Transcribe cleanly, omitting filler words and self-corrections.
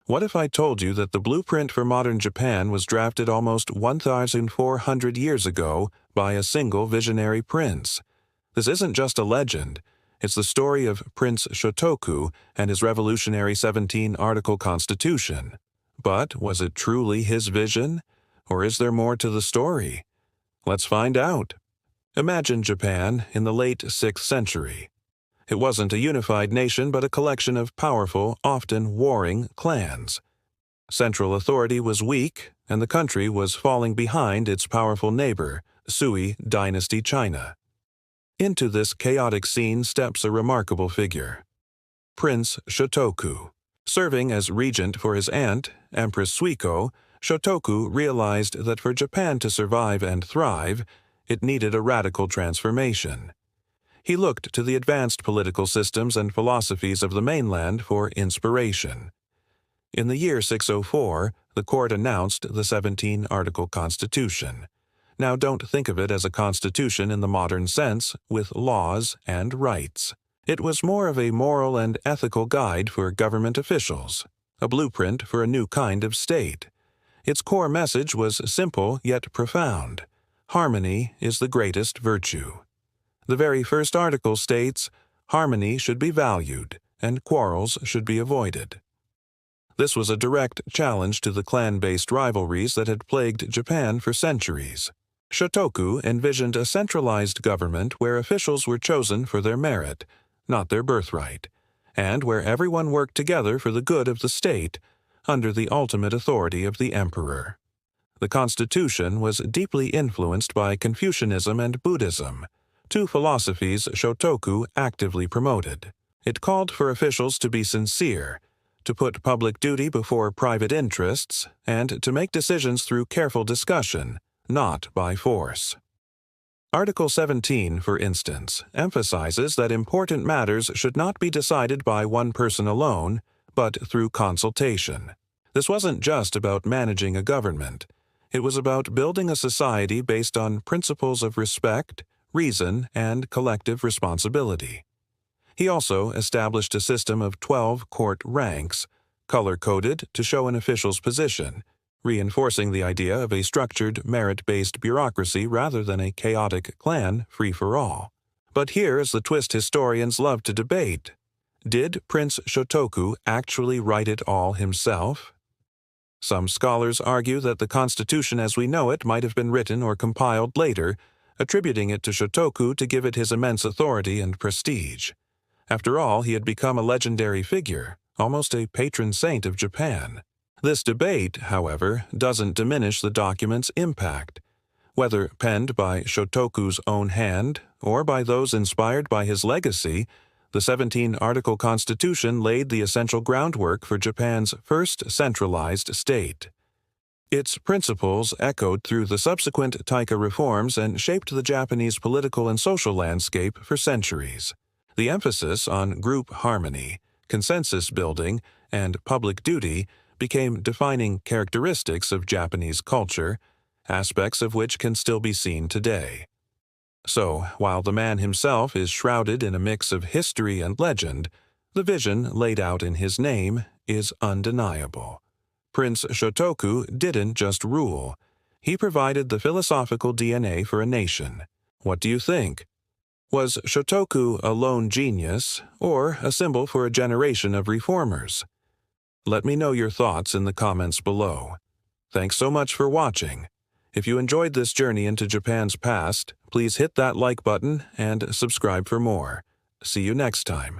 What if I told you that the blueprint for modern Japan was drafted almost 1,400 years ago by a single visionary prince? This isn't just a legend. It's the story of Prince Shōtoku and his revolutionary 17-article constitution. But was it truly his vision? Or is there more to the story? Let's find out. Imagine Japan in the late 6th century. It wasn't a unified nation but a collection of powerful, often warring clans. Central authority was weak, and the country was falling behind its powerful neighbor, Sui dynasty China. Into this chaotic scene steps a remarkable figure. Prince Shōtoku. Serving as regent for his aunt, Empress Suiko, Shōtoku realized that for Japan to survive and thrive, it needed a radical transformation. He looked to the advanced political systems and philosophies of the mainland for inspiration. In the year 604, the court announced the 17-article constitution. Now don't think of it as a constitution in the modern sense, with laws and rights. It was more of a moral and ethical guide for government officials, a blueprint for a new kind of state. Its core message was simple yet profound. Harmony is the greatest virtue. The very first article states, harmony should be valued, and quarrels should be avoided. This was a direct challenge to the clan-based rivalries that had plagued Japan for centuries. Shōtoku envisioned a centralized government where officials were chosen for their merit, not their birthright, and where everyone worked together for the good of the state, under the ultimate authority of the emperor. The constitution was deeply influenced by Confucianism and Buddhism, two philosophies Shōtoku actively promoted. It called for officials to be sincere, to put public duty before private interests, and to make decisions through careful discussion, not by force. Article 17, for instance, emphasizes that important matters should not be decided by one person alone, but through consultation. This wasn't just about managing a government. It was about building a society based on principles of respect, reason, and collective responsibility. He also established a system of 12 court ranks, color-coded to show an official's position, reinforcing the idea of a structured, merit-based bureaucracy rather than a chaotic clan free-for-all. But here is the twist historians love to debate. Did Prince Shōtoku actually write it all himself? Some scholars argue that the constitution as we know it might have been written or compiled later, attributing it to Shōtoku to give it his immense authority and prestige. After all, he had become a legendary figure, almost a patron saint of Japan. This debate, however, doesn't diminish the document's impact. Whether penned by Shōtoku's own hand or by those inspired by his legacy, the 17-article constitution laid the essential groundwork for Japan's first centralized state. Its principles echoed through the subsequent Taika reforms and shaped the Japanese political and social landscape for centuries. The emphasis on group harmony, consensus building, and public duty became defining characteristics of Japanese culture, aspects of which can still be seen today. So, while the man himself is shrouded in a mix of history and legend, the vision laid out in his name is undeniable. Prince Shōtoku didn't just rule. He provided the philosophical DNA for a nation. What do you think? Was Shōtoku a lone genius, or a symbol for a generation of reformers? Let me know your thoughts in the comments below. Thanks so much for watching. If you enjoyed this journey into Japan's past, please hit that like button and subscribe for more. See you next time.